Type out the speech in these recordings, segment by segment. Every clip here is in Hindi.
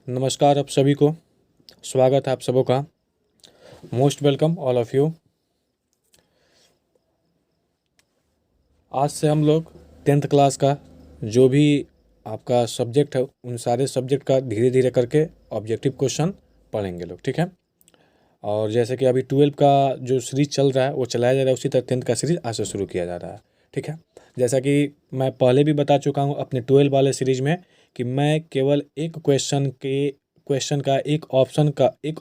नमस्कार आप सभी को। स्वागत है आप सबों का। Most welcome all of you. आज से हम लोग 10th क्लास का जो भी आपका सब्जेक्ट है उन सारे सब्जेक्ट का धीरे धीरे करके ऑब्जेक्टिव क्वेश्चन पढ़ेंगे लोग, ठीक है। और जैसे कि अभी 12 का जो सीरीज चल रहा है वो चलाया जा रहा है, उसी तरह 10th का सीरीज आज से शुरू किया जा रहा है, ठीक है। जैसा कि मैं पहले भी बता चुका हूँ अपने 12 वाले सीरीज में कि मैं केवल एक क्वेश्चन का एक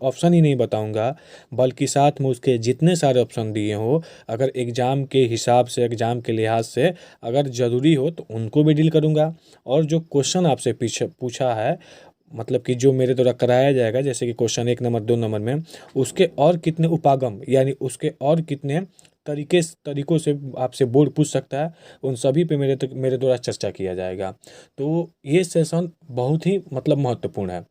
ऑप्शन ही नहीं बताऊंगा, बल्कि साथ में उसके जितने सारे ऑप्शन दिए हो, अगर एग्ज़ाम के हिसाब से, एग्ज़ाम के लिहाज से अगर ज़रूरी हो तो उनको भी डील करूंगा। और जो क्वेश्चन आपसे पीछे पूछा है, मतलब कि जो मेरे द्वारा कराया जाएगा, जैसे कि क्वेश्चन 1 नंबर 2 नंबर में, उसके और कितने उपागम यानी उसके और कितने तरीकों से आपसे बोर्ड पूछ सकता है, उन सभी पे मेरे द्वारा चर्चा किया जाएगा। तो ये सेशन बहुत ही मतलब महत्वपूर्ण है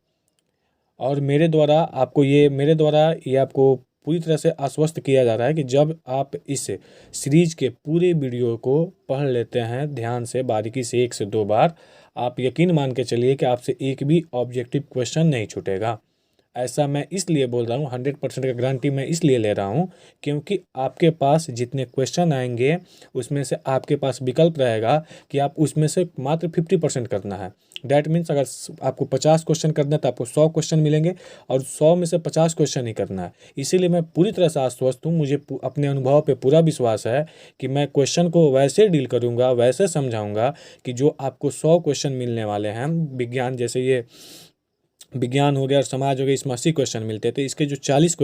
और मेरे द्वारा ये आपको पूरी तरह से आश्वस्त किया जा रहा है कि जब आप इस सीरीज के पूरे वीडियो को पढ़ लेते हैं ध्यान से, बारीकी से 1 से 2 बार, आप यकीन मान के चलिए कि आपसे एक भी ऑब्जेक्टिव क्वेश्चन नहीं छूटेगा। ऐसा मैं इसलिए बोल रहा हूँ, 100% का गारंटी मैं इसलिए ले रहा हूँ क्योंकि आपके पास जितने क्वेश्चन आएंगे उसमें से आपके पास विकल्प रहेगा कि आप उसमें से मात्र 50% करना है। डैट मीन्स अगर आपको 50 क्वेश्चन करना है तो आपको 100 क्वेश्चन मिलेंगे और 100 में से 50 क्वेश्चन ही करना है। इसीलिए मैं पूरी तरह से आश्वस्त हूँ, मुझे अपने अनुभव पे पूरा विश्वास है कि मैं क्वेश्चन को वैसे डील करूँगा, वैसे समझाऊँगा कि जो आपको 100 क्वेश्चन मिलने वाले हैं विज्ञान, जैसे ये विज्ञान हो गया और समाज हो गया, इसमें 80 क्वेश्चन मिलते हैं, तो इसके जो 80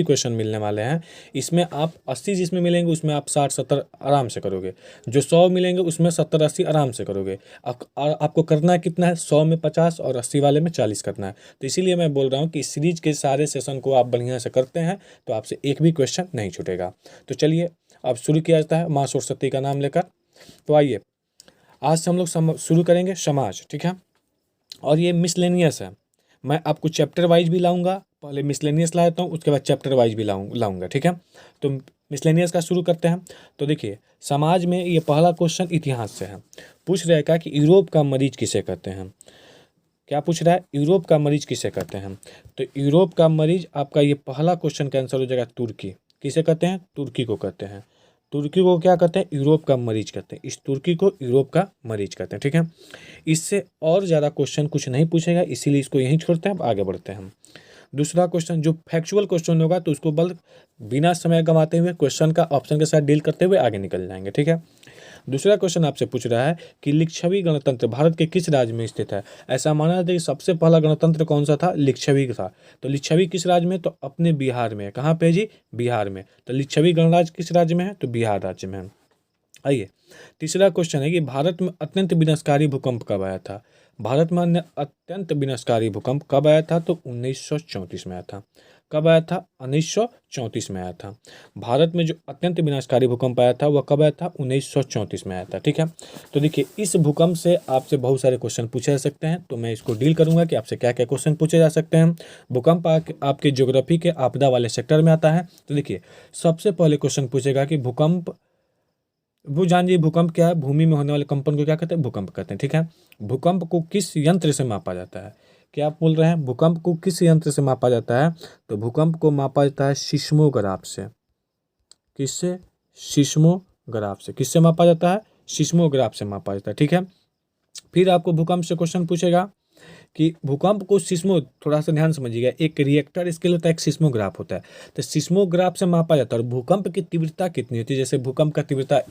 क्वेश्चन मिलने वाले हैं, इसमें आप 80 जिसमें मिलेंगे उसमें आप 60-70 आराम से करोगे। जो 100 मिलेंगे उसमें 70-80 आराम से करोगे। और आपको करना है कितना है, 100 में 50 और 80 वाले में 40 करना है। तो इसीलिए मैं बोल रहा हूँ कि इस सीरीज के सारे सेशन को आप बढ़िया से करते हैं तो आपसे एक भी क्वेश्चन नहीं छूटेगा। तो चलिए अब शुरू किया जाता है माँ सरस्वती का नाम लेकर। तो आइए, आज से हम लोग शुरू करेंगे समाज, ठीक है। और ये मिसलेनियस है, मैं आपको चैप्टर वाइज भी लाऊंगा, पहले मिसलेनियस लाता हूँ उसके बाद चैप्टर वाइज भी लाऊंगा, ठीक है। तो मिसलेनियस का शुरू करते हैं। तो देखिए, समाज में ये पहला क्वेश्चन इतिहास से है। पूछ रहेगा कि यूरोप का मरीज किसे कहते हैं। क्या पूछ रहा है, यूरोप का मरीज किसे कहते हैं। तो यूरोप का मरीज आपका ये पहला क्वेश्चन का आंसर हो जाएगा तुर्की। किसे कहते हैं, तुर्की को कहते हैं। तुर्की को क्या कहते हैं, यूरोप का मरीज कहते हैं। इस तुर्की को यूरोप का मरीज कहते हैं, ठीक है। इससे और ज़्यादा क्वेश्चन कुछ नहीं पूछेगा, इसीलिए इसको यहीं छोड़ते हैं। अब आगे बढ़ते हैं हम। दूसरा क्वेश्चन जो फैक्चुअल क्वेश्चन होगा तो उसको बिना समय गंवाते हुए क्वेश्चन का ऑप्शन के साथ डील करते हुए आगे निकल जाएंगे, ठीक है। दूसरा क्वेश्चन आपसे पूछ रहा है कि लिच्छवी गणतंत्र भारत के किस राज्य में स्थित है। ऐसा माना जाता है कि सबसे पहला गणतंत्र कौन सा था, लिच्छवी था। तो लिच्छवी किस राज्य में, तो अपने बिहार में। कहाँ पे जी, बिहार में। तो लिच्छवी गणराज्य किस राज्य में है, तो बिहार राज्य में है। आइए, तीसरा क्वेश्चन है कि भारत में अत्यंत विनाशकारी भूकंप कब आया था। भारत में अत्यंत विनाशकारी भूकंप कब आया था, तो 1934 में आया था। कब आया था, 1934 में आया था। भारत में जो अत्यंत विनाशकारी भूकंप आया था वह कब आया था, 1934 में आया था, ठीक है। तो देखिए, इस भूकंप से आपसे बहुत सारे क्वेश्चन पूछे जा सकते हैं, तो मैं इसको डील करूंगा कि आपसे क्या क्या क्वेश्चन पूछे जा सकते हैं। भूकंप आपके ज्योग्राफी के आपदा वाले सेक्टर में आता है। तो देखिए, सबसे पहले क्वेश्चन पूछेगा कि वो जानिए भूकंप क्या है। भूमि में होने वाले कंपन को क्या कहते हैं, भूकंप कहते हैं, ठीक है। भूकंप को किस यंत्र से मापा जाता है। क्या आप बोल रहे हैं, भूकंप को किस यंत्र से मापा जाता है। तो भूकंप को मापा जाता है सिस्मोग्राफ से। किससे, सिस्मोग्राफ से। किससे मापा जाता है, सिस्मोग्राफ से मापा जाता है, ठीक है। फिर आपको भूकंप से क्वेश्चन पूछेगा कि भूकंप को थोड़ा सा ध्यान समझिएगा, एक रिएक्टर स्केल होता है, एक सिस्मोग्राफ होता है। तो सिस्मोग्राफ से मापा जाता है और भूकंप की तीव्रता कितनी होती है। जैसे भूकंप का तीव्रता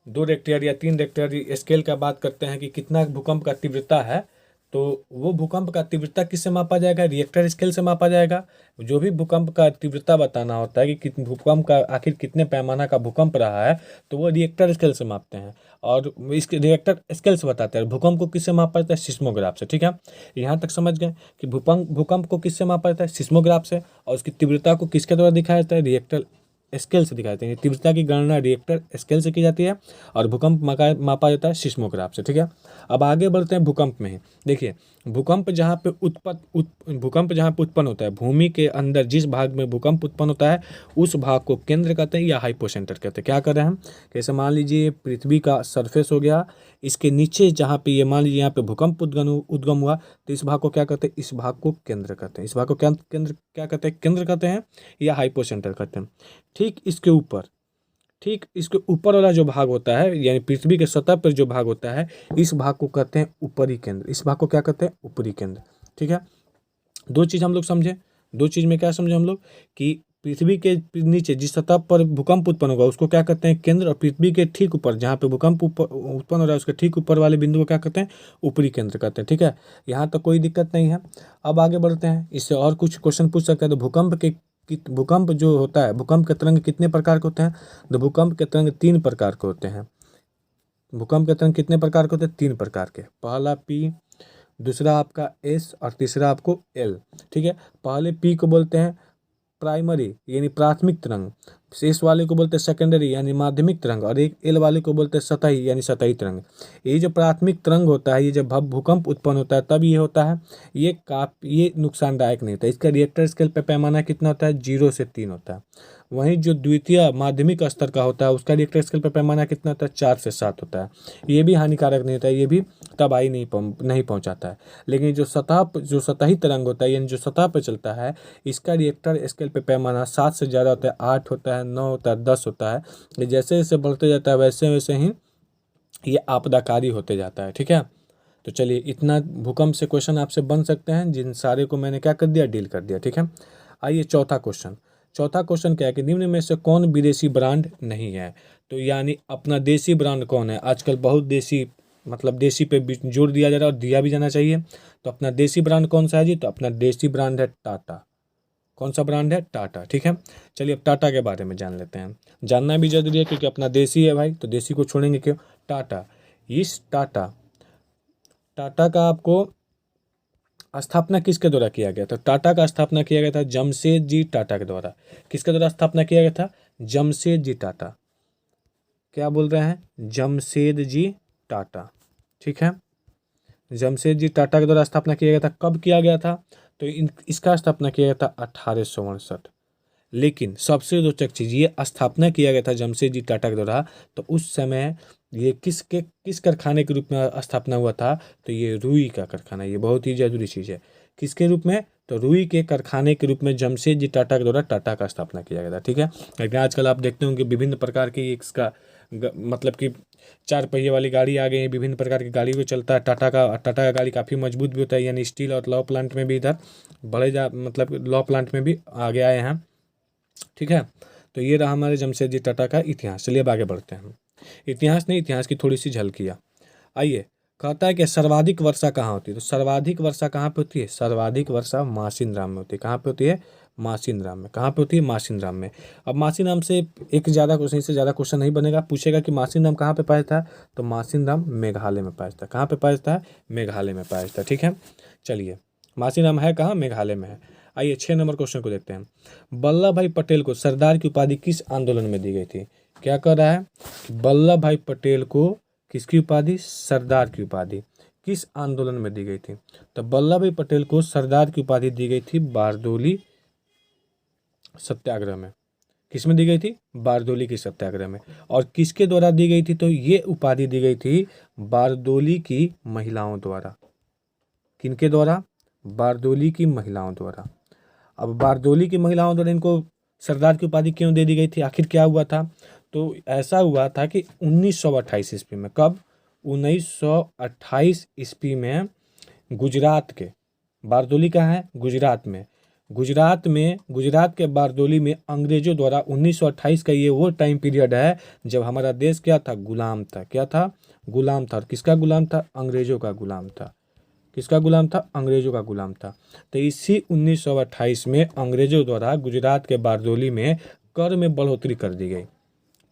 2 रेक्टर या 3 रेक्टर स्केल का बात करते हैं कि कितना भूकंप का तीव्रता है, तो वो भूकंप का तीव्रता किससे मापा जाएगा, रिएक्टर स्केल से मापा जाएगा। जो भी भूकंप का तीव्रता बताना होता है कि भूकंप का आखिर कितने पैमाना का भूकंप रहा है, तो वो रिएक्टर स्केल से मापते हैं और इसके रिएक्टर स्केल से बताते हैं। भूकंप को किससे मापा जाता है, सिस्मोग्राफ से, ठीक है। यहाँ तक समझ गए कि भूकंप को किससे मापा जाता है, सिस्मोग्राफ से। और उसकी तीव्रता को किसके द्वारा दिखाया जाता है, रिएक्टर स्केल से दिखाते हैं। तीव्रता की गणना रिएक्टर स्केल से की जाती है और भूकंप मापा जाता है सिस्मोग्राफ से, ठीक है। अब आगे बढ़ते हैं भूकंप में ही। देखिए, भूकंप जहाँ पे भूकंप जहाँ पे उत्पन्न होता है, भूमि के अंदर जिस भाग में भूकंप उत्पन्न होता है उस भाग को केंद्र कहते हैं या हाइपोसेंटर कहते हैं। क्या कर रहे हैं हम, कैसे मान लीजिए पृथ्वी का सरफेस हो गया, इसके नीचे जहाँ पे ये मान लीजिए यहाँ पे भूकंप उद्गम हुआ, तो इस भाग को क्या कहते हैं, इस भाग को केंद्र कहते हैं। इस भाग को केंद्र क्या कहते हैं, केंद्र कहते हैं या हाइपोसेंटर कहते हैं। ठीक इसके ऊपर वाला जो भाग होता है, यानी पृथ्वी के सतह पर जो भाग होता है, इस भाग को कहते हैं ऊपरी केंद्र। इस भाग को क्या कहते हैं, ऊपरी केंद्र। ठीक है, दो चीज़ हम लोग समझे। दो चीज़ में क्या समझे हम लोग कि पृथ्वी के नीचे जिस सतह पर भूकंप उत्पन्न होगा उसको क्या कहते हैं, केंद्र, और पृथ्वी के ठीक ऊपर जहाँ पे भूकंप उत्पन्न हो रहा है उसके ठीक ऊपर वाले बिंदु को क्या कहते हैं, ऊपरी केंद्र कहते हैं। ठीक है, यहाँ तक कोई दिक्कत नहीं है। अब आगे बढ़ते हैं, इससे और कुछ क्वेश्चन पूछ सकते हैं। तो भूकंप जो होता है, भूकंप के तरंग कितने प्रकार के होते हैं, तो भूकंप के तरंग 3 प्रकार के होते हैं। भूकंप के तरंग कितने प्रकार के होते हैं, 3 प्रकार के। पहला पी, दूसरा आपका एस, और तीसरा आपको एल। ठीक है, पहले पी को बोलते हैं प्राइमरी यानी प्राथमिक तरंग, शेष वाले को बोलते हैं सेकेंडरी यानी माध्यमिक तरंग, और एक एल वाले को बोलते हैं सतही यानी सतही तरंग। ये जो प्राथमिक तरंग होता है, ये जब भूकंप उत्पन्न होता है तब ये होता है, ये नुकसानदायक नहीं होता। इसका रिएक्टर स्केल पे पैमाना कितना होता है, 0 से 3 होता है। वहीं जो द्वितीय माध्यमिक स्तर का होता है उसका रिएक्टर स्केल पे पैमाना कितना होता है, 4 से 7 होता है। ये भी हानिकारक नहीं होता है, ये भी तबाही नहीं पहुंचाता है। लेकिन जो सतही तरंग होता है यानी जो सतह पर चलता है, इसका रिएक्टर स्केल पे पैमाना 7 से ज़्यादा होता है, 8 होता है, 9 होता है, 10 होता है। ये जैसे जैसे बढ़ते जाता है वैसे वैसे ही ये आपदाकारी होते जाता है। ठीक है, तो चलिए इतना भूकंप से क्वेश्चन आपसे बन सकते हैं, जिन सारे को मैंने क्या कर दिया, डील कर दिया। ठीक है, आइए चौथा क्वेश्चन क्या है कि निम्न में से कौन विदेशी ब्रांड नहीं है। तो यानी अपना देसी ब्रांड कौन है। आजकल बहुत देसी, मतलब देसी पे जोर दिया जा रहा है और दिया भी जाना चाहिए। तो अपना देसी ब्रांड कौन सा है जी, तो अपना देसी ब्रांड है टाटा। कौन सा ब्रांड है, टाटा। ठीक है, चलिए अब टाटा के बारे में जान लेते हैं। जानना भी जरूरी है क्योंकि अपना देसी है भाई, तो देसी को छोड़ेंगे क्यों। टाटा का आपको स्थापना किसके द्वारा किया गया था। टाटा का स्थापना किया गया था जमशेदजी टाटा के द्वारा। किसके द्वारा स्थापना किया गया था, जमशेदजी टाटा। क्या बोल रहे हैं, जमशेदजी टाटा। ठीक है, जमशेदजी टाटा के द्वारा स्थापना किया गया था। कब किया गया था, तो इसका स्थापना किया गया था 1869। लेकिन सबसे रोचक चीज़, ये स्थापना किया गया था जमशेदजी टाटा के द्वारा, तो उस समय ये किस कारखाने के रूप में स्थापना हुआ था, तो ये रुई का कारखाना। ये बहुत ही जरूरी चीज़ है, किसके रूप में, तो रुई के कारखाने के रूप में जमशेदजी टाटा के द्वारा टाटा का स्थापना किया गया था। ठीक है, लेकिन आजकल आप देखते होंगे विभिन्न प्रकार की इसका मतलब कि 4 पहिए वाली गाड़ी आ गई है, विभिन्न प्रकार की गाड़ी को चलता है। टाटा का गाड़ी काफ़ी मजबूत भी होता है, यानी स्टील और लौ प्लांट में भी इधर मतलब लौ प्लांट में भी आगे आए हैं। ठीक है, तो ये रहा हमारे जमशेदजी टाटा का इतिहास। चलिए अब आगे बढ़ते हैं। इतिहास की थोड़ी सी झलकियाँ। आइए, कहता है कि सर्वाधिक वर्षा कहाँ होती है, तो सर्वाधिक वर्षा कहाँ पे होती है, सर्वाधिक वर्षा मासिनराम में होती है। कहाँ पे होती है, मासिनराम में। कहाँ पे होती है, मासिनराम में। अब मासिनराम से एक ज़्यादा क्वेश्चन, इससे ज़्यादा क्वेश्चन नहीं बनेगा। पूछेगा कि मासिनराम कहाँ पे पाया था, तो मासिनराम मेघालय में पाया था। कहाँ पे पाया था, मेघालय में पाया था। ठीक है, चलिए मासिनराम है कहाँ, मेघालय में है। आइए 6 नंबर क्वेश्चन को देखते हैं। वल्लभ भाई पटेल को सरदार की उपाधि किस आंदोलन में दी गई थी। क्या कर रहा है, वल्लभ भाई पटेल को किसकी उपाधि, सरदार की उपाधि किस आंदोलन में दी गई थी। तो वल्लभ भाई पटेल को सरदार की उपाधि दी गई थी बारदोली सत्याग्रह में। किस में दी गई थी, बारदोली की सत्याग्रह में। और किसके द्वारा दी गई थी, तो ये उपाधि दी गई थी बारदोली की महिलाओं द्वारा। किनके द्वारा, बारदोली की महिलाओं द्वारा। अब बारदोली की महिलाओं द्वारा इनको सरदार की उपाधि क्यों दे दी गई थी, आखिर क्या हुआ था, तो ऐसा हुआ था कि 1928 ईस्वी में, कब, 1928 ईस्वी में गुजरात के, बारदोली कहाँ है, गुजरात के बारदोली में अंग्रेजों द्वारा 1928 का ये वो टाइम पीरियड है जब हमारा देश क्या था, गुलाम था। क्या था, गुलाम था। और किसका गुलाम था, अंग्रेजों का गुलाम था। किसका गुलाम था, अंग्रेजों का गुलाम था। तो इसी 1928 में अंग्रेजों द्वारा गुजरात के बारदोली में कर में बढ़ोतरी कर दी गई।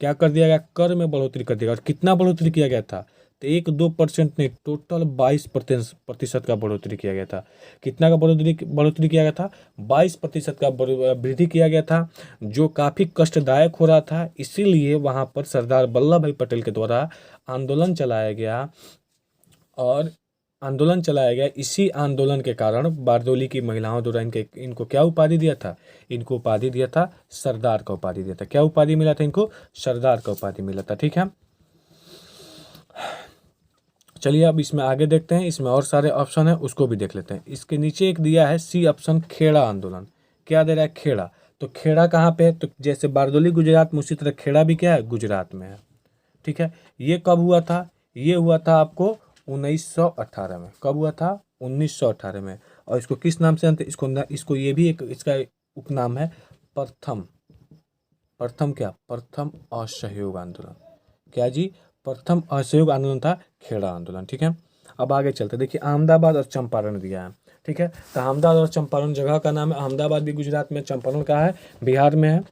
क्या कर दिया गया, कर में बढ़ोतरी कर दिया गया। और कितना बढ़ोतरी किया गया था, तो 1-2% नहीं, टोटल 22% का बढ़ोतरी किया गया था। कितना का बढ़ोतरी किया गया था, 22% का वृद्धि किया गया था, जो काफ़ी कष्टदायक हो रहा था। इसीलिए वहाँ पर सरदार वल्लभ भाई पटेल के द्वारा आंदोलन चलाया गया और आंदोलन चलाया गया, इसी आंदोलन के कारण बारदोली की महिलाओं द्वारा इनको क्या उपाधि दिया था? इनको उपाधि दिया था सरदार का उपाधि दिया था। क्या उपाधि मिला था इनको? सरदार का उपाधि मिला था। ठीक है, चलिए अब इसमें आगे देखते हैं, इसमें और सारे ऑप्शन है उसको भी देख लेते हैं। इसके नीचे एक दिया है सी ऑप्शन, खेड़ा आंदोलन। क्या दे रहा है? खेड़ा। तो खेड़ा कहाँ पे है? तो जैसे बारदोली गुजरात में, उसी तरह खेड़ा भी क्या है? गुजरात में है। ठीक है, ये कब हुआ था? ये हुआ था आपको 1918 में। कब हुआ था? 1918 में। और इसको किस नाम से जानते? इसको ये भी एक इसका उपनाम है प्रथम, प्रथम क्या? प्रथम असहयोग आंदोलन। क्या जी? प्रथम असहयोग आंदोलन था खेड़ा आंदोलन। ठीक है, अब आगे चलते, देखिए अहमदाबाद और चंपारण दिया है। ठीक है, तो अहमदाबाद और चंपारण जगह का नाम है। अहमदाबाद भी गुजरात में, चंपारण कहाँ है? बिहार में है।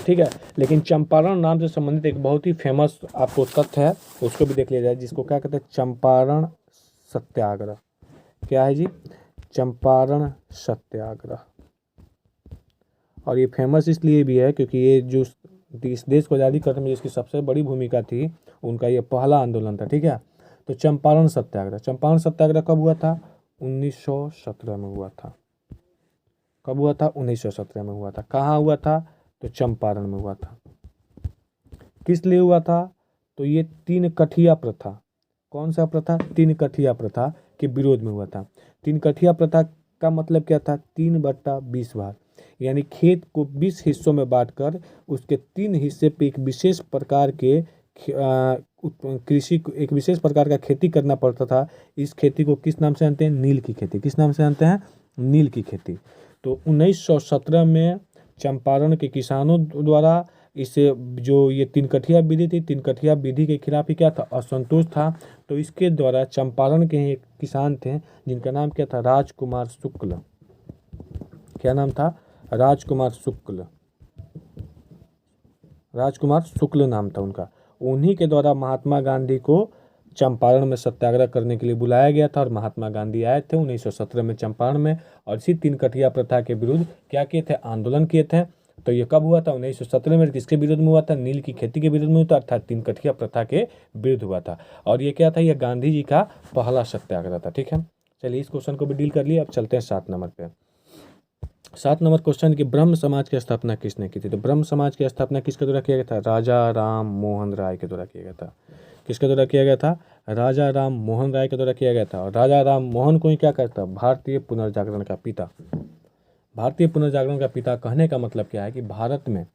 ठीक है, लेकिन चंपारण नाम से संबंधित एक बहुत ही फेमस आपको तथ्य है, उसको भी देख लिया जाए, जिसको क्या कहते हैं? चंपारण सत्याग्रह। क्या है जी? चंपारण सत्याग्रह। और ये फेमस इसलिए भी है क्योंकि ये जो इस देश को आज़ादी करने में जिसकी सबसे बड़ी भूमिका थी, उनका ये पहला आंदोलन था। ठीक है, तो चंपारण सत्याग्रह, चंपारण सत्याग्रह कब हुआ था? 1917 में हुआ था। कब हुआ था? 1917 में हुआ था। कहाँ हुआ था? तो चंपारण में हुआ था। किस लिए हुआ था? तो ये तीन कठिया प्रथा। कौन सा प्रथा? तीन कठिया प्रथा के विरोध में हुआ था। तीन कठिया प्रथा का मतलब क्या था? 3/20 भाग, यानी खेत को 20 हिस्सों में बांटकर उसके 3 हिस्से पे एक विशेष प्रकार के कृषि, एक विशेष प्रकार का खेती करना पड़ता था। इस खेती को किस नाम से जानते हैं? नील की खेती। किस नाम से जानते हैं? नील की खेती। तो 1917 में चंपारण के किसानों द्वारा इसे, जो ये तीन कठिया विधि थी, तीन कठिया विधि के खिलाफ ही क्या था? असंतोष था। तो इसके द्वारा चंपारण के एक किसान थे जिनका नाम क्या था? राजकुमार शुक्ल। क्या नाम था? राजकुमार शुक्ल। राजकुमार शुक्ल नाम था उनका। उन्हीं के द्वारा महात्मा गांधी को चंपारण में सत्याग्रह करने के लिए बुलाया गया था, और महात्मा गांधी आए थे 1917 में चंपारण में, और इसी तीन कठिया प्रथा के विरुद्ध क्या किए थे? आंदोलन किए थे। तो ये कब हुआ था? 1917 में। किसके विरुद्ध में हुआ था? नील की खेती के विरुद्ध में हुआ था, अर्थात तीन कठिया प्रथा के विरुद्ध हुआ था। और ये क्या था? ये गांधी जी का पहला सत्याग्रह था। ठीक है, चलिए इस क्वेश्चन को भी डील कर लिया। अब चलते हैं 7 नंबर पे। 7 नंबर क्वेश्चन की, ब्रह्म समाज की स्थापना किसने की थी? तो ब्रह्म समाज की स्थापना किसके द्वारा किया गया था? राजा राम मोहन राय के द्वारा किया गया था। किसके द्वारा किया गया था? राजा राम मोहन राय के द्वारा किया गया था। और राजा राम मोहन को ही क्या कहता? भारतीय पुनर्जागरण का पिता। भारतीय पुनर्जागरण का पिता कहने का मतलब क्या है कि भारत में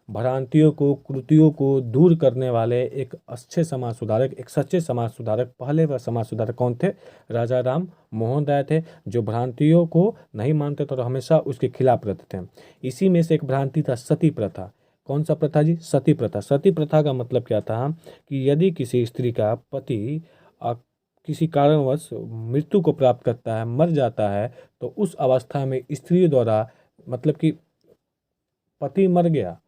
भ्रांतियों को, कुरीतियों को दूर करने वाले एक अच्छे समाज सुधारक, एक सच्चे समाज सुधारक, पहले वह समाज सुधारक कौन थे? राजा राम मोहन राय थे, जो भ्रांतियों को नहीं मानते थे और हमेशा उसके खिलाफ रहते थे। इसी में से एक भ्रांति था सती प्रथा। कौन सा प्रथा जी? सती प्रथा। सती प्रथा का मतलब क्या था कि यदि किसी स्त्री का पति किसी कारणवश मृत्यु को प्राप्त करता है, मर जाता है, तो उस अवस्था में स्त्री द्वारा, मतलब कि पति मर गया,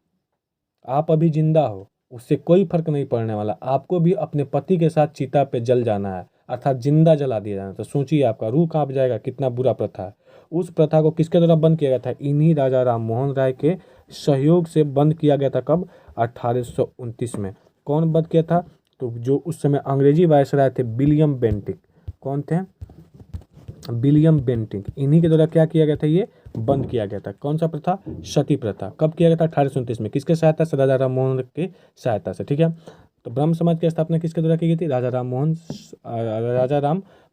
आप अभी जिंदा हो, उससे कोई फर्क नहीं पड़ने वाला, आपको भी अपने पति के साथ चिता पे जल जाना है, अर्थात जिंदा जला दिया जाना। तो सोचिए आपका रूह कांप जाएगा, कितना बुरा प्रथा है। उस प्रथा को किसके द्वारा बंद किया गया था? इन्हीं राजा राम मोहन राय के सहयोग से बंद किया गया था। कब? 1829 में। कौन बंद किया था? तो जो उस समय अंग्रेजी वायसराय थे, विलियम बेंटिक। कौन थे? William Bentinck. इन्हीं के द्वारा क्या किया गया था? ये बंद किया गया था। कौन सा प्रथा? सती प्रथा। कब किया गया था? 1829 में। किसके सहायता से? राजा राम मोहन की सहायता से। ठीक है, तो ब्रह्म समाज की स्थापना किसके द्वारा की गई थी? राजा राम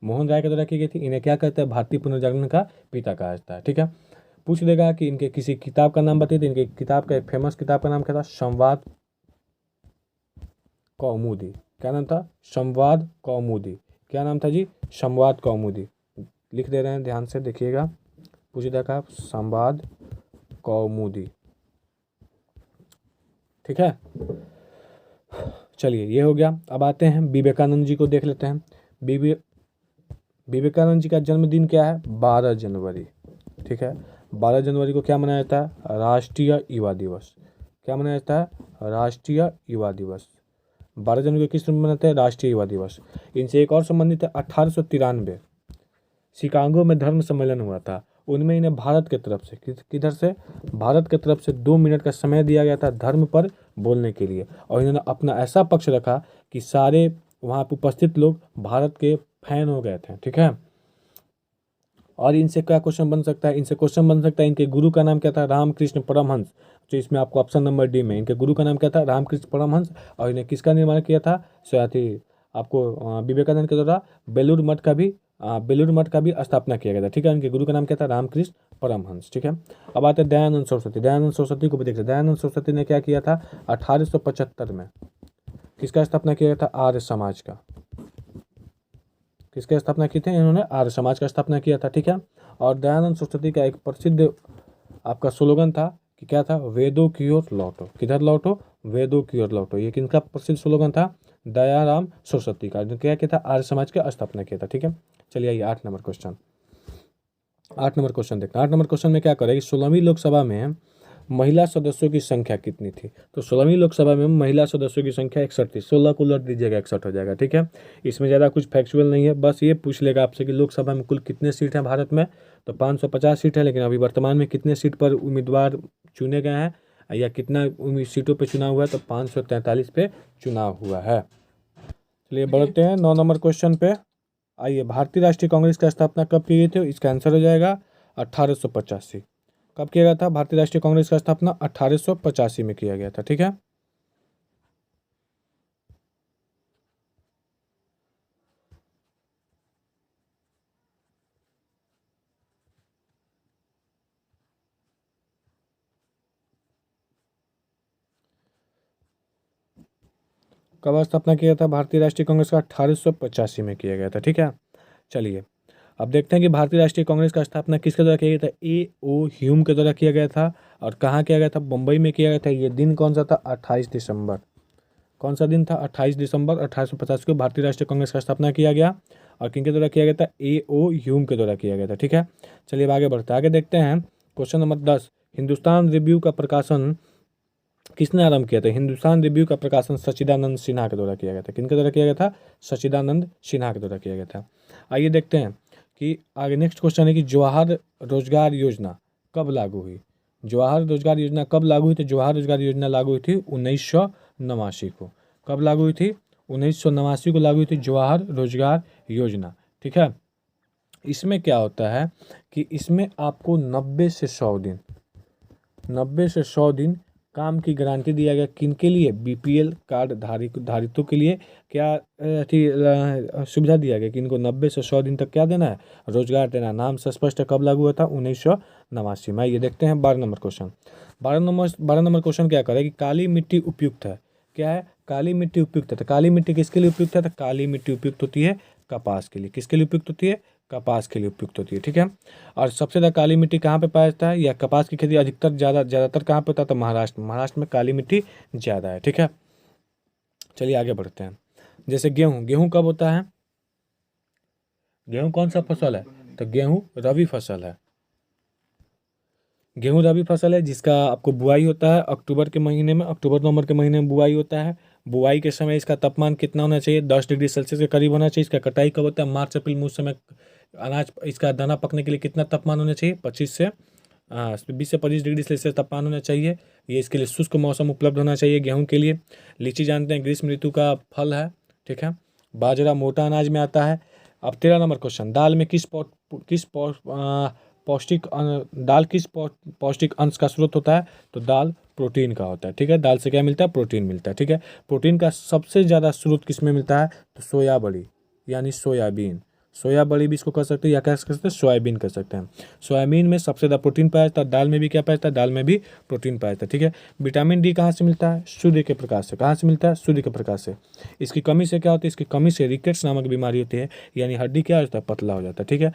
मोहन राय के द्वारा की गई थी। इन्हें क्या कहते हैं? भारतीय पुनर्जागरण का पिता कहा जाता है। ठीक है, पूछ देगा कि इनके किसी किताब का नाम बताइए, तो इनके किताब का, एक फेमस किताब का नाम क्या था? संवाद कौमुदी। क्या नाम था? संवाद कौमुदी। क्या नाम था जी? संवाद कौमुदी। लिख दे रहे हैं, ध्यान से देखिएगा। पूछ देखा, संवाद कौमुदी। ठीक है, चलिए ये हो गया। अब आते हैं विवेकानंद जी को देख लेते हैं। विवेकानंद जी का जन्मदिन क्या है? 12 जनवरी। ठीक है, 12 जनवरी को क्या मनाया जाता है? राष्ट्रीय युवा दिवस। क्या मनाया जाता है? राष्ट्रीय युवा दिवस। 12 जनवरी को किस दिन मनाते हैं? राष्ट्रीय युवा दिवस। इनसे एक और संबंधित है, 1893 शिकागो में धर्म सम्मेलन हुआ था। उनमें इन्हें भारत के तरफ से, किधर से? भारत के तरफ से 2 मिनट का समय दिया गया था धर्म पर बोलने के लिए, और इन्होंने अपना ऐसा पक्ष रखा कि सारे वहाँ पर उपस्थित लोग भारत के फैन हो गए थे, ठीक है। और इनसे क्या क्वेश्चन बन सकता है, इनसे क्वेश्चन बन सकता है इनके गुरु का नाम क्या था, रामकृष्ण परमहंस। तो इसमें आपको ऑप्शन नंबर डी में इनके गुरु का नाम क्या था, रामकृष्ण परमहंस। और इन्हें किसका निर्माण किया था, साथी आपको विवेकानंद के द्वारा बेलूर मठ का भी स्थापना किया गया था, ठीक है। इनके गुरु का नाम क्या था, रामकृष्ण परमहंस, ठीक है। अब आते हैं दयानंद सरस्वती। दयानंद सरस्वती को भी देखते हैं। दयानंद सरस्वती ने क्या किया था, 1875 में किसका स्थापना किया था, आर्य समाज का। किसकी स्थापना की थी, इन्होंने आर्य समाज का स्थापना किया था, ठीक है। और दयानंद सरस्वती का एक प्रसिद्ध आपका स्लोगन था कि क्या था, वेदों की ओर लौटो। किधर लौटो, वेदों की ओर लौटो। ये किनका प्रसिद्ध स्लोगन था, दयाराम सरस्वती का, जो क्या था, आर्य समाज का स्थापना किया था, ठीक है। चलिए आइए 8 नंबर क्वेश्चन। 8 नंबर क्वेश्चन देखते हैं। 8 नंबर क्वेश्चन में क्या करेगी, 16वीं लोकसभा में महिला सदस्यों की संख्या कितनी थी। तो 16वीं लोकसभा में महिला सदस्यों की संख्या 61 थी। 16 को उलट दीजिएगा 61 हो जाएगा, ठीक है। इसमें ज़्यादा कुछ फैक्चुअल नहीं है, बस ये पूछ लेगा आपसे कि लोकसभा में कुल कितने सीट हैं भारत में। तो 550 सीट है, लेकिन अभी वर्तमान में कितने सीट पर उम्मीदवार चुने गए हैं या कितना सीटों पर चुनाव हुआ है, तो 543 पे चुनाव हुआ है। चलिए बढ़ते हैं 9 नंबर क्वेश्चन पे। आइए, भारतीय राष्ट्रीय कांग्रेस की स्थापना कब की गई थी, इसका आंसर हो जाएगा 1885। कब किया गया था भारतीय राष्ट्रीय कांग्रेस का स्थापना, 1885 में किया गया था, ठीक है। कब स्थापना किया था भारतीय राष्ट्रीय कांग्रेस का, 1885 में किया गया था, ठीक है। चलिए अब देखते हैं कि भारतीय राष्ट्रीय कांग्रेस का स्थापना किसके द्वारा किया गया था, ए.ओ. ह्यूम के द्वारा किया गया था। और कहाँ किया गया था, मुंबई में किया गया था। ये दिन कौन सा था, 28 दिसंबर। कौन सा दिन था, 28 दिसंबर 1850 को भारतीय राष्ट्रीय कांग्रेस का स्थापना किया गया। और किनके द्वारा किया गया था, ए.ओ. ह्यूम के द्वारा किया गया था, ठीक है। चलिए अब आगे बढ़ते हैं। आगे देखते हैं क्वेश्चन नंबर 10। हिंदुस्तान रिव्यू का प्रकाशन किसने आरंभ किया था। हिंदुस्तान रिव्यू का प्रकाशन सच्चिदानंद सिन्हा के द्वारा किया गया था। किनके द्वारा किया गया था, सच्चिदानंद सिन्हा के द्वारा किया गया था। आइए देखते हैं कि आगे नेक्स्ट क्वेश्चन है कि जवाहर रोजगार योजना कब लागू हुई। जवाहर रोजगार योजना कब लागू हुई थी। जवाहर रोजगार योजना लागू हुई थी 1989 को। कब लागू हुई थी, 1989 को लागू हुई थी जवाहर रोजगार योजना, ठीक है। इसमें क्या होता है कि इसमें आपको 90 से 100 दिन काम की गारंटी दिया गया। किनके लिए, बीपीएल कार्ड धारितों के लिए क्या सुविधा दिया गया कि इनको 90 से 100 दिन तक क्या देना है, रोजगार देना। नाम से स्पष्ट है, कब लागू हुआ था, 1989 में। ये देखते हैं 12 नंबर क्वेश्चन। 12 नंबर क्वेश्चन क्या करे कि काली मिट्टी उपयुक्त है। क्या है, काली मिट्टी उपयुक्त है। तो काली मिट्टी किसके लिए उपयुक्त है, तो काली मिट्टी उपयुक्त होती है कपास के लिए। किसके लिए उपयुक्त होती है, कपास के लिए उपयुक्त होती है, ठीक है। और सबसे ज़्यादा काली मिट्टी कहाँ पे पाया जाता है, या कपास की खेती अधिकतर ज़्यादातर कहाँ पे होता है, तो महाराष्ट्र में काली मिट्टी ज़्यादा है, ठीक है। चलिए आगे बढ़ते हैं। जैसे गेहूँ कब होता है, गेहूँ कौन सा फसल है, तो गेहूँ रबी फसल है। गेहूँ रबी फसल है जिसका आपको बुआई होता है अक्टूबर के महीने में, अक्टूबर नवंबर के महीने में बुआई होता है। बुआई के समय इसका तापमान कितना होना चाहिए, 10 डिग्री सेल्सियस के करीब होना चाहिए। इसका कटाई कब होता है, मार्च अप्रैल में। उस समय अनाज, इसका दाना पकने के लिए कितना तापमान होना चाहिए, 20 से 25 डिग्री सेल्सियस तापमान होना चाहिए। ये इसके लिए शुष्क मौसम उपलब्ध होना चाहिए गेहूँ के लिए। लीची जानते हैं ग्रीष्म ऋतु का फल है, ठीक है। बाजरा मोटा अनाज में आता है। अब 13 नंबर क्वेश्चन, दाल में किस पौष्टिक अंश का स्रोत होता है, तो दाल प्रोटीन का होता है, ठीक है। दाल से क्या मिलता है, प्रोटीन मिलता है, ठीक है। प्रोटीन का सबसे ज़्यादा स्रोत किस में मिलता है, तो सोया बड़ी यानी सोयाबीन। सोया बड़ी भी इसको कर सकते हैं, या क्या कर सकते हैं, सोयाबीन कर सकते हैं। सोयाबीन में सबसे ज़्यादा प्रोटीन पाया जाता है। दाल में भी क्या पाया जाता है, दाल में भी प्रोटीन पाया जाता है, ठीक है। विटामिन डी कहाँ से मिलता है, सूर्य के प्रकाश से। कहाँ से मिलता है, सूर्य के प्रकाश से। इसकी कमी से क्या होती है, इसकी कमी से रिकेट्स नामक बीमारी होती है, यानी हड्डी क्या होता है, पतला हो जाता है, ठीक है।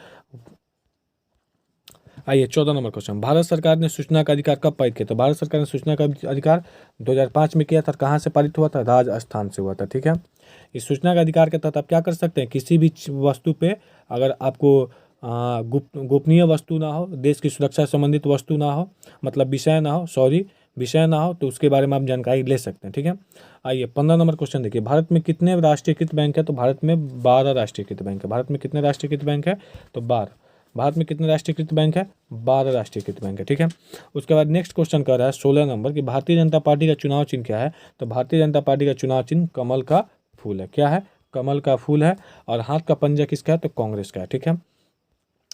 आइए 14 नंबर क्वेश्चन, भारत सरकार ने सूचना का अधिकार कब पारित किया। तो भारत सरकार ने सूचना का अधिकार 2005 में किया था। कहाँ से पारित हुआ था, राजस्थान से हुआ था, ठीक है। इस सूचना का अधिकार के तहत आप क्या कर सकते हैं, किसी भी वस्तु पे अगर आपको गोपनीय वस्तु ना हो, देश की सुरक्षा से संबंधित वस्तु ना हो, मतलब विषय ना हो, तो उसके बारे में आप जानकारी ले सकते हैं, ठीक है। आइए 15 नंबर क्वेश्चन देखिए, भारत में कितने राष्ट्रीयकृत बैंक है। तो भारत में 12 राष्ट्रीयकृत बैंक है। भारत में कितने राष्ट्रीयकृत बैंक है, तो 12। भारत में कितने राष्ट्रीयकृत बैंक है, 12 राष्ट्रीयकृत बैंक है, ठीक है। उसके बाद नेक्स्ट क्वेश्चन कर रहा है 16 नंबर कि भारतीय जनता पार्टी का चुनाव चिन्ह क्या है। तो भारतीय जनता पार्टी का चुनाव चिन्ह कमल का फूल है। क्या है, कमल का फूल है, और हाथ का पंजा किसका है, तो कांग्रेस का है। ठीक है,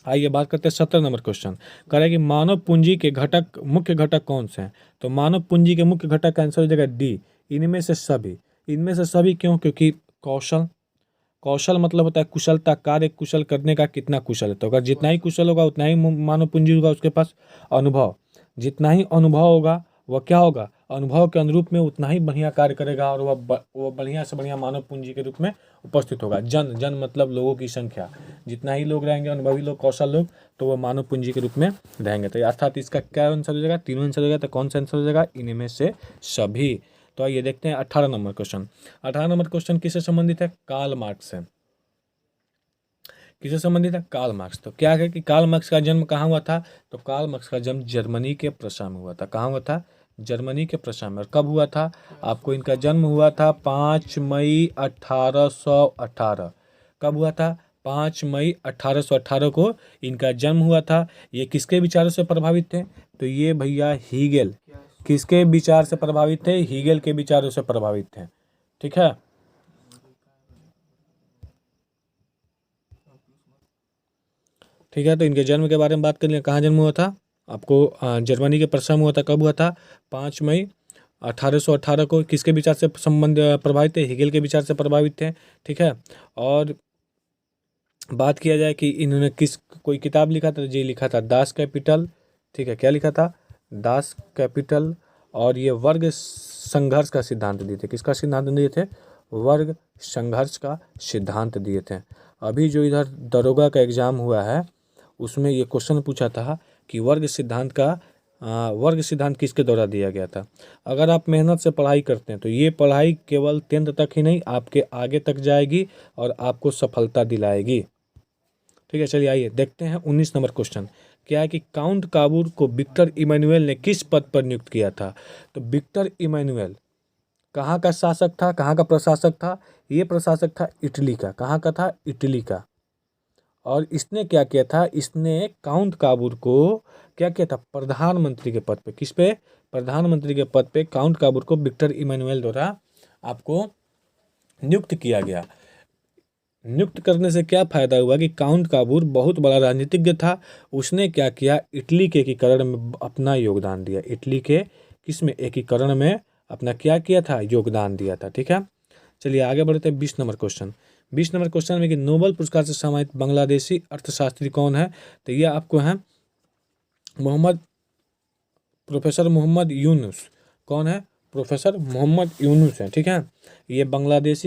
आइए बात करते हैं 17 नंबर क्वेश्चन। कह रहा है कि मानव पूंजी के घटक, मुख्य घटक कौन से हैं? तो मानव पूंजी के मुख्य घटक का आंसर हो जाएगा डी, इनमें से सभी। इनमें से सभी क्यों? क्योंकि कौशल, कौशल मतलब होता है कुशलता, कार्य कुशल करने का कितना कुशल है। तो अगर जितना ही कुशल होगा उतना ही मानव पूंजी होगा उसके पास। अनुभव, जितना ही अनुभव होगा वह क्या होगा, अनुभव के अनुरूप में उतना ही बढ़िया कार्य करेगा, और वह बढ़िया से बढ़िया मानव पूंजी के रूप में उपस्थित होगा। जन, जन मतलब लोगों की संख्या, जितना ही लोग रहेंगे, अनुभवी लोग, कौशल लोग, तो वह मानव पूंजी के रूप में रहेंगे। तो अर्थात इसका क्या आंसर हो जाएगा, तीनों आंसर हो जाएगा। तो कौन सा आंसर हो जाएगा, इनमें से सभी। तो आइए देखते हैं 18 नंबर क्वेश्चन। 18 नंबर क्वेश्चन किससे संबंधित है, कार्ल मार्क्स से। किससे संबंधित है, कार्ल मार्क्स। तो क्या है कि कार्ल मार्क्स का जन्म कहाँ हुआ था, तो कार्ल मार्क्स का जन्म जर्मनी के प्रशा में हुआ था। कहाँ हुआ था, जर्मनी के प्रशा में। और कब हुआ था, आपको इनका जन्म हुआ था 5 मई 1818। कब हुआ था, 5 मई 1818 को इनका जन्म हुआ था। ये किसके विचारों से प्रभावित थे, तो ये भैया हीगेल, किसके विचार से प्रभावित थे, हीगेल के विचारों से प्रभावित थे। ठीक है, ठीक है। तो इनके जन्म के बारे में बात करें, कहाँ जन्म हुआ था, आपको जर्मनी के प्रशा में हुआ था। कब हुआ था, 5 मई 1818 को। किसके विचार से प्रभावित थे, हीगेल के विचार से प्रभावित थे। ठीक है, और बात किया जाए कि इन्होंने किस, कोई किताब लिखा था, जी लिखा था दास कैपिटल। ठीक है, क्या लिखा था, दास कैपिटल। और ये वर्ग संघर्ष का सिद्धांत दिए थे। किसका सिद्धांत दिए थे, वर्ग संघर्ष का सिद्धांत दिए थे। अभी जो इधर दरोगा का एग्जाम हुआ है उसमें ये क्वेश्चन पूछा था कि वर्ग सिद्धांत किसके द्वारा दिया गया था। अगर आप मेहनत से पढ़ाई करते हैं तो ये पढ़ाई केवल 10th तक ही नहीं, आपके आगे तक जाएगी और आपको सफलता दिलाएगी। ठीक है, चलिए आइए देखते हैं 19 नंबर क्वेश्चन। क्या है कि काउंट काबूर को विक्टर इमैनुअल ने किस पद पर नियुक्त किया था। तो विक्टर इमैनुअल कहाँ का शासक था, कहाँ का प्रशासक था, ये प्रशासक था इटली का। कहाँ का था, इटली का। और इसने क्या किया था, इसने काउंट काबूर को क्या किया था, प्रधानमंत्री के पद पे, किस पे, प्रधानमंत्री के पद पे काउंट काबूर को विक्टर इमैनुअल द्वारा आपको नियुक्त किया गया। नियुक्त करने से क्या फायदा हुआ कि काउंट काबूर बहुत बड़ा राजनीतिज्ञ था। उसने क्या किया, इटली के एकीकरण में अपना योगदान दिया। इटली के किस में, एकीकरण में अपना क्या किया था, योगदान दिया था। ठीक है, चलिए आगे बढ़ते हैं 20 नंबर क्वेश्चन। 20 नंबर क्वेश्चन में कि नोबेल पुरस्कार से सम्मानित बांग्लादेशी अर्थशास्त्री कौन है। तो ये आपको है प्रोफेसर मोहम्मद यूनुस। कौन है, प्रोफेसर मोहम्मद यूनुस है। ठीक है, ये बांग्लादेश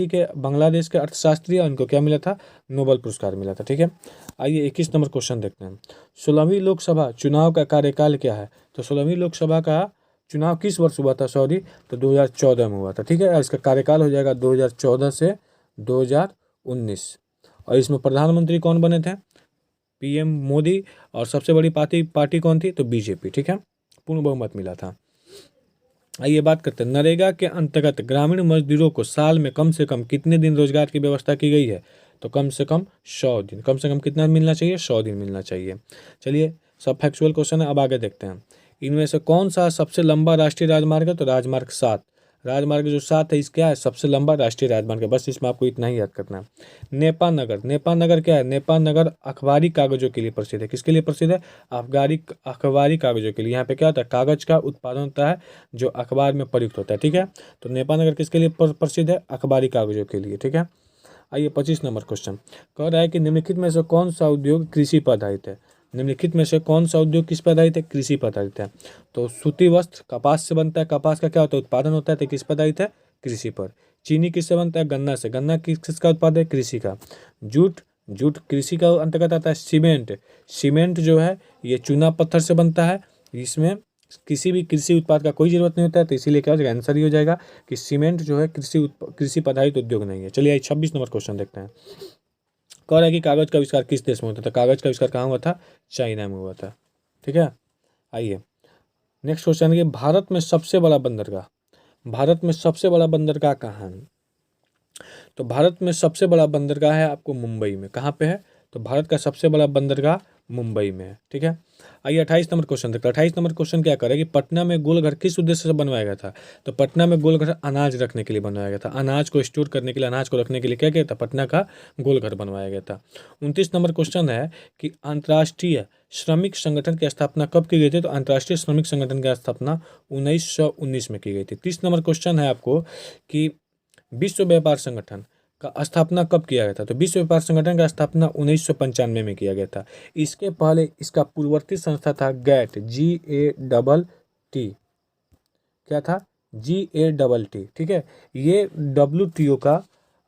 के अर्थशास्त्री, और इनको क्या मिला था, नोबेल पुरस्कार मिला था। ठीक है, आइए 21 नंबर क्वेश्चन देखते हैं। 16वीं लोकसभा चुनाव का कार्यकाल क्या है। तो 16वीं लोकसभा का चुनाव किस वर्ष हुआ था, सॉरी, तो 2014 में हुआ था। ठीक है, और इसका कार्यकाल हो जाएगा 2014 से 2019। और इसमें प्रधानमंत्री कौन बने थे, PM मोदी। और सबसे बड़ी पार्टी कौन थी, तो बीजेपी। ठीक है, पूर्ण बहुमत मिला था। आइए बात करते हैं, नरेगा के अंतर्गत ग्रामीण मजदूरों को साल में कम से कम कितने दिन रोजगार की व्यवस्था की गई है। तो कम से कम 100 दिन। कम से कम कितना मिलना चाहिए, 100 दिन मिलना चाहिए। चलिए, सब फैक्चुअल क्वेश्चन है, अब आगे देखते हैं। इनमें से कौन सा सबसे लंबा राष्ट्रीय राजमार्ग है, तो राजमार्ग 7। राजमार्ग जो 7 है, इस क्या है, सबसे लंबा राष्ट्रीय राजमार्ग है। बस इसमें आपको इतना ही याद करना है। नेपाल नगर, नेपाल नगर क्या है, नेपाल नगर अखबारी कागजों के लिए प्रसिद्ध है। किसके लिए प्रसिद्ध है, अखबारी कागजों के लिए। यहाँ पे क्या होता है, कागज का उत्पादन होता है जो अखबार में प्रयुक्त होता है। ठीक है, तो नेपाल नगर किसके लिए प्रसिद्ध है, अखबारी कागजों के लिए। ठीक है, आइए 25 नंबर क्वेश्चन। कह रहा है कि निम्नलिखित में से कौन सा उद्योग कृषि पर आधारित है। निम्नलिखित में से कौन सा उद्योग किस पर आधारित है, कृषि पर आधारित है। तो सूती वस्त्र कपास से बनता है, कपास का क्या होता है, उत्पादन होता है, तो किस पर आधारित है, कृषि पर। चीनी किससे बनता है, गन्ना से, गन्ना किसका उत्पादन है, कृषि का। जूट, जूट कृषि का अंतर्गत आता है। सीमेंट, सीमेंट जो है ये चूना पत्थर से बनता है। इसमें किसी भी कृषि उत्पाद का कोई जरूरत नहीं होता है, तो इसीलिए क्या हो जाएगा, आंसर ही हो जाएगा कि सीमेंट जो है कृषि पर आधारित उद्योग नहीं है। चलिए 26 नंबर क्वेश्चन देखते हैं। कह रहा है कि कागज का आविष्कार किस देश में होता था। कागज का आविष्कार कहाँ हुआ था, चाइना में हुआ था। ठीक है, आइए नेक्स्ट क्वेश्चन है कि भारत में सबसे बड़ा बंदरगाह, भारत में सबसे बड़ा बंदरगाह कहाँ है। तो भारत में सबसे बड़ा बंदरगाह है आपको मुंबई में। कहाँ पे है, तो भारत का सबसे बड़ा बंदरगाह मुंबई में है। ठीक है, आइए 28 नंबर क्वेश्चन देखते हैं। 28 नंबर क्वेश्चन क्या करेगा कि पटना में गोलघर किस उद्देश्य से बनवाया गया था? तो पटना में गोलघर अनाज रखने के लिए बनवाया गया था, अनाज को स्टोर करने के लिए, अनाज को रखने के लिए क्या किया था? पटना का गोलघर बनवाया गया था। 29 नंबर क्वेश्चन है कि अंतर्राष्ट्रीय श्रमिक संगठन की स्थापना कब की गई थी? तो अंतर्राष्ट्रीय श्रमिक संगठन की स्थापना 1919 में की गई थी। 30 नंबर क्वेश्चन है आपको कि विश्व व्यापार संगठन का स्थापना कब किया गया था? तो विश्व व्यापार संगठन का स्थापना 1995 में किया गया था। इसके पहले इसका पूर्ववर्ती संस्था था गैट, GATT। क्या था? GATT। ठीक है, ये WTO का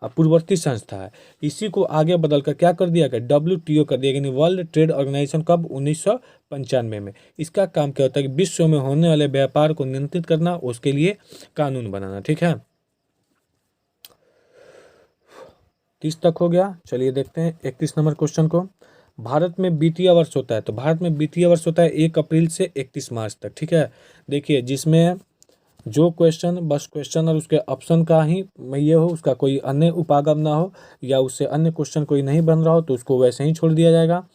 पूर्ववर्ती संस्था है। इसी को आगे बदलकर क्या कर दिया गया? WTO कर दिया, यानी वर्ल्ड ट्रेड ऑर्गेनाइजेशन। कब? 1995 में। इसका काम क्या होता है कि विश्व में होने वाले व्यापार को नियंत्रित करना, उसके लिए कानून बनाना। ठीक है, 30 तक हो गया। चलिए देखते हैं 31 नंबर क्वेश्चन को। भारत में वित्तीय वर्ष होता है, तो भारत में वित्तीय वर्ष होता है 1 अप्रैल से 31 मार्च तक। ठीक है, देखिए जिसमें जो क्वेश्चन, बस क्वेश्चन और उसके ऑप्शन का ही ये हो, उसका कोई अन्य उपागम ना हो या उससे अन्य क्वेश्चन कोई नहीं बन रहा हो, तो उसको वैसे ही छोड़ दिया जाएगा।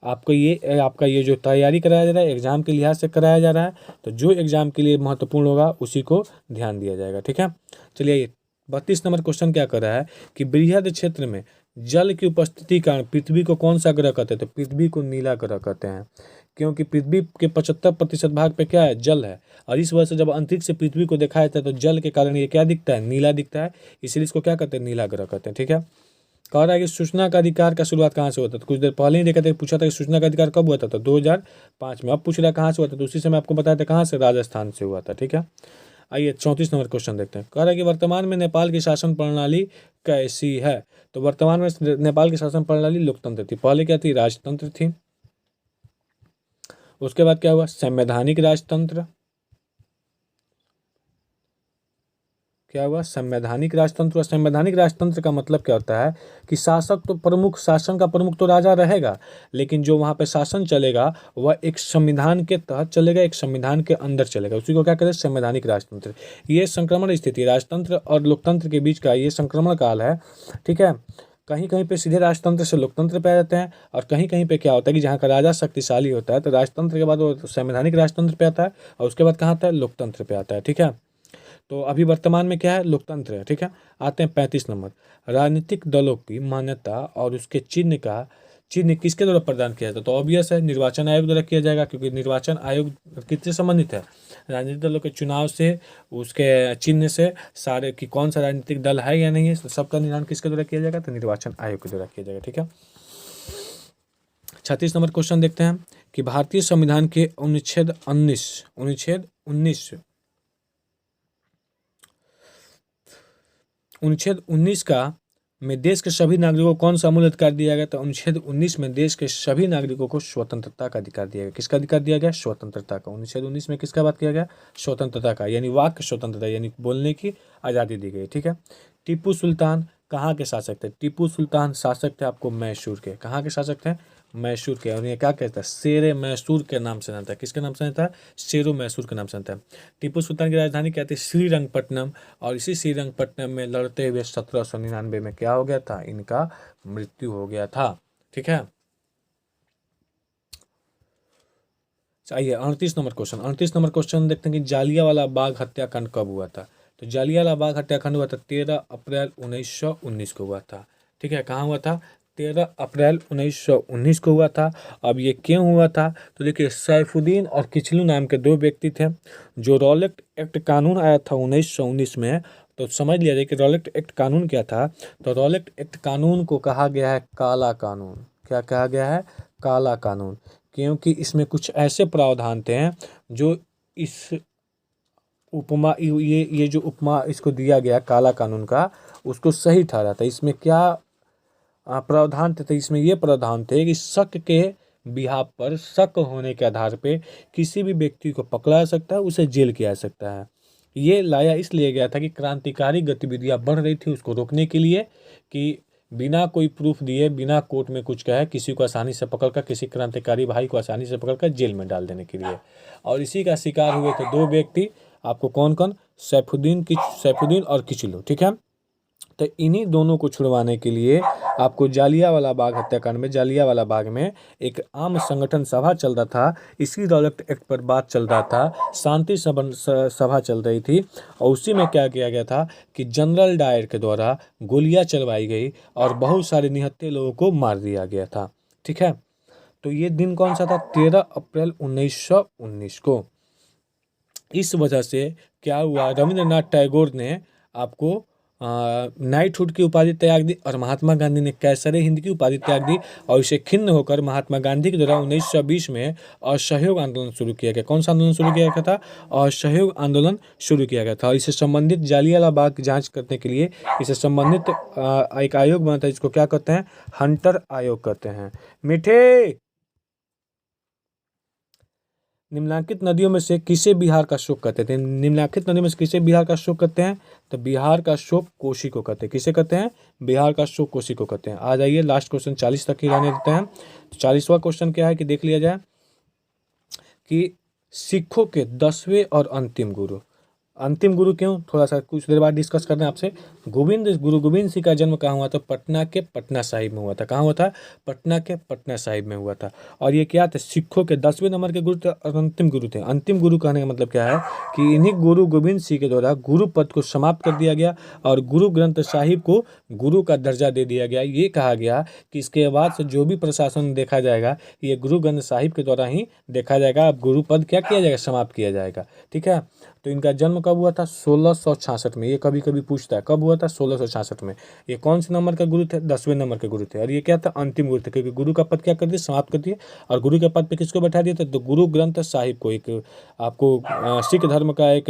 आपका ये जो तैयारी कराया जा रहा है एग्जाम के लिहाज से कराया जा रहा है, तो जो एग्जाम के लिए महत्वपूर्ण होगा उसी को ध्यान दिया जाएगा। ठीक है, चलिए 32 नंबर क्वेश्चन क्या कर रहा है कि बृहद क्षेत्र में जल की उपस्थिति कारण पृथ्वी को कौन सा ग्रह कहते हैं? तो पृथ्वी को नीला ग्रह कहते हैं, क्योंकि पृथ्वी के 75% भाग पे क्या है? जल है। और इस वजह से जब अंतरिक्ष से पृथ्वी को देखा जाता है तो जल के कारण ये क्या दिखता है? नीला दिखता है, इसलिए इसको क्या कहते हैं? नीला ग्रह कहते हैं। ठीक है, कह रहा है कि सूचना का अधिकार का शुरुआत कहाँ से होता था? कुछ देर पहले ही देखा था, पूछा था कि सूचना का अधिकार कब हुआ था? तो 2005 में। अब पूछ रहा है कहाँ से हुआ था? तो उसी समय आपको बताया था कहाँ से? राजस्थान से हुआ था। ठीक है, आइए 34 नंबर क्वेश्चन देखते हैं। कह रहा है कि वर्तमान में नेपाल की शासन प्रणाली कैसी है? तो वर्तमान में नेपाल की शासन प्रणाली लोकतंत्र थी। पहले क्या थी? राजतंत्र थी। उसके बाद क्या हुआ? संवैधानिक राजतंत्र। क्या हुआ? संवैधानिक राजतंत्र। संवैधानिक राजतंत्र का मतलब क्या होता है कि शासन का प्रमुख तो राजा रहेगा, लेकिन जो वहाँ पे शासन चलेगा वह एक संविधान के तहत चलेगा, एक संविधान के अंदर चलेगा। उसी को क्या कहते हैं? संवैधानिक राजतंत्र। ये संक्रमण स्थिति, राजतंत्र और लोकतंत्र के बीच का ये संक्रमण काल है। ठीक है, कहीं कहीं पे सीधे राजतंत्र से लोकतंत्र पे आ जाते हैं, और कहीं कहीं पे क्या होता है कि जहाँ का राजा शक्तिशाली होता है तो राजतंत्र के बाद वो संवैधानिक राजतंत्र पे आता है, और उसके बाद कहाँ आता है? लोकतंत्र पे आता है। ठीक है, तो अभी वर्तमान में क्या है? लोकतंत्र है। ठीक है, आते हैं 35 नंबर। राजनीतिक दलों की मान्यता और उसके चिन्ह किसके द्वारा प्रदान किया जाता है? तो ऑब्वियस है, निर्वाचन आयोग द्वारा किया जाएगा, क्योंकि निर्वाचन आयोग किससे संबंधित है? राजनीतिक दलों के चुनाव से, उसके चिन्ह से, सारे कि कौन सा राजनीतिक दल है या नहीं है, तो सबका निर्धारण किसके द्वारा किया जाएगा? तो निर्वाचन आयोग के द्वारा किया जाएगा। ठीक है, 36 नंबर क्वेश्चन देखते हैं कि भारतीय संविधान के अनुच्छेद 19 का में देश के सभी नागरिकों को कौन सा मूल अधिकार दिया गया? तो अनुच्छेद 19 में देश के सभी नागरिकों को स्वतंत्रता का अधिकार दिया गया। किसका अधिकार दिया गया? स्वतंत्रता का। अनुच्छेद 19 में किसका बात किया गया? स्वतंत्रता का, यानी वाक स्वतंत्रता, यानी बोलने की आज़ादी दी गई। ठीक है, टीपू सुल्तान कहाँ के शासक थे? टीपू सुल्तान शासक थे आपको मैसूर के। कहाँ के शासक थे? मैसूर के। और ये क्या कहता है? शेरे मैसूर के नाम से जानता है। किसके नाम से जानता है? शेरो मैसूर के नाम से जानता है। टीपू सुल्तान की राजधानी क्या थी? श्रीरंगपट्टनम। और इसी श्रीरंगपट्टनम में लड़ते हुए 1799 में क्या हो गया था? इनका मृत्यु हो गया था। ठीक है, चाहिए 38 नंबर क्वेश्चन। 38 नंबर क्वेश्चन देखते हैं कि जालियांवाला बाग हत्याकांड कब हुआ था? तो जालियांवाला बाग हत्याकांड हुआ था 13 अप्रैल 1919 को हुआ था। ठीक है, कहाँ हुआ था? 13 अप्रैल 1919 को हुआ था। अब ये क्यों हुआ था? तो देखिए, सैफुद्दीन और किचलू नाम के दो व्यक्ति थे। जो रॉलेट एक्ट कानून आया था 1919 में, तो समझ लिया जाए कि रॉलेट एक्ट कानून क्या था। तो रॉलेट एक्ट कानून को कहा गया है काला कानून। क्या कहा गया है? काला कानून, क्योंकि इसमें कुछ ऐसे प्रावधान थे जो इस उपमा ये जो उपमा इसको दिया गया काला कानून का, उसको सही ठहरा था। इसमें क्या प्रावधान थे? तो इसमें ये प्रावधान थे कि शक के बिहाफ पर, शक होने के आधार पे किसी भी व्यक्ति को पकड़ा जा सकता है, उसे जेल किया जा सकता है। ये लाया इसलिए गया था कि क्रांतिकारी गतिविधियां बढ़ रही थी, उसको रोकने के लिए, कि बिना कोई प्रूफ दिए, बिना कोर्ट में कुछ कहे, किसी को आसानी से पकड़कर, किसी क्रांतिकारी भाई को आसानी से पकड़कर जेल में डाल देने के लिए। और इसी का शिकार हुए थे दो व्यक्ति। आपको कौन कौन? सैफुद्दीन और किचलू। ठीक है, तो इन्हीं दोनों को छुड़वाने के लिए आपको जालियांवाला बाग हत्याकांड में, जालियांवाला बाग में एक आम संगठन सभा चल रहा था, इसी रॉलेट एक्ट पर बात चल रहा था, शांति सभा चल रही थी, और उसी में क्या किया गया था कि जनरल डायर के द्वारा गोलियां चलवाई गई और बहुत सारे निहत्थे लोगों को मार दिया गया था। ठीक है, तो ये दिन कौन सा था? 13 अप्रैल 1919 को। इस वजह से क्या हुआ, रविंद्रनाथ टैगोर ने आपको नाइटहुड की उपाधि त्याग दी और महात्मा गांधी ने कैसरे हिंद की उपाधि त्याग दी, और इसे खिन्न होकर महात्मा गांधी के द्वारा 1920 में असहयोग आंदोलन शुरू किया गया। कौन सा आंदोलन शुरू किया गया था? असहयोग आंदोलन शुरू किया गया था। और इससे संबंधित जालियांवाला बाग की जांच करने के लिए इससे संबंधित एक आयोग बना था, जिसको क्या कहते हैं? हंटर आयोग कहते हैं। मीठे, निम्नलिखित नदियों में से किसे बिहार का शोक कहते थे? निम्नलिखित नदियों में से किसे बिहार का शोक कहते हैं? तो बिहार का शोक कोसी को कहते हैं। किसे कहते हैं? बिहार का शोक कोसी को कहते हैं। आ जाइए, लास्ट क्वेश्चन 40 तक ही रहने देते हैं। तो 40वां क्वेश्चन क्या है कि देख लिया जाए कि सिखों के 10वें और अंतिम गुरु। अंतिम गुरु क्यों, थोड़ा सा कुछ देर बाद डिस्कस करना है आपसे। गुरु गोविंद सिंह का जन्म कहाँ हुआ था? पटना के पटना साहिब में हुआ था। कहाँ हुआ था? पटना के पटना साहिब में हुआ था। और ये क्या थे? सिखों के 10वें नंबर के गुरु थे और अंतिम गुरु थे। अंतिम गुरु कहने का मतलब क्या है कि इन्हीं गुरु गोविंद सिंह के द्वारा गुरु पद को समाप्त कर दिया गया और गुरु ग्रंथ साहिब को गुरु का दर्जा दे दिया गया। ये कहा गया कि इसके बाद से जो भी प्रशासन देखा जाएगा ये गुरु ग्रंथ साहिब के द्वारा ही देखा जाएगा। अब गुरु पद क्या किया जाएगा? समाप्त किया जाएगा। ठीक है, तो इनका जन्म कब हुआ था? 1666 में। ये कभी कभी पूछता है कब हुआ था? 1666 में। ये कौन से नंबर का गुरु थे? 10वें नंबर के गुरु थे। और ये क्या था? अंतिम गुरु थे, क्योंकि गुरु का पद क्या कर दिया? समाप्त कर दिया। और गुरु के पद पे किसको बैठा दिया था? तो गुरु ग्रंथ साहिब को। एक आपको सिख धर्म का एक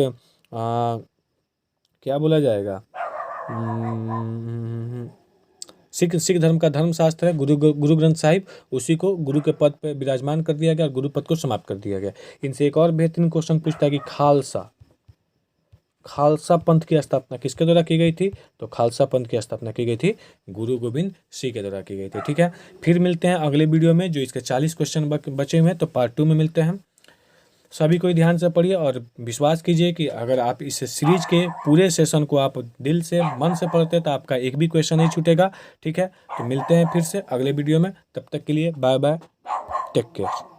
क्या बोला जाएगा, सिख धर्म का धर्मशास्त्र है गुरु ग्रंथ साहिब, उसी को गुरु के पद पर विराजमान कर दिया गया और गुरु पद को समाप्त कर दिया गया। इनसे एक और बेहतरीन क्वेश्चन पूछता है कि खालसा पंथ की स्थापना किसके द्वारा की गई थी? तो खालसा पंथ की स्थापना की गई थी गुरु गोविंद सिंह के द्वारा की गई थी। ठीक है, फिर मिलते हैं अगले वीडियो में, जो इसके 40 क्वेश्चन बचे हुए हैं, तो पार्ट 2 में मिलते हैं। सभी कोई ध्यान से पढ़िए और विश्वास कीजिए कि अगर आप इस सीरीज के पूरे सेशन को आप दिल से, मन से पढ़ते हैं तो आपका एक भी क्वेश्चन नहीं छूटेगा। ठीक है, तो मिलते हैं फिर से अगले वीडियो में। तब तक के लिए बाय बाय, टेक केयर।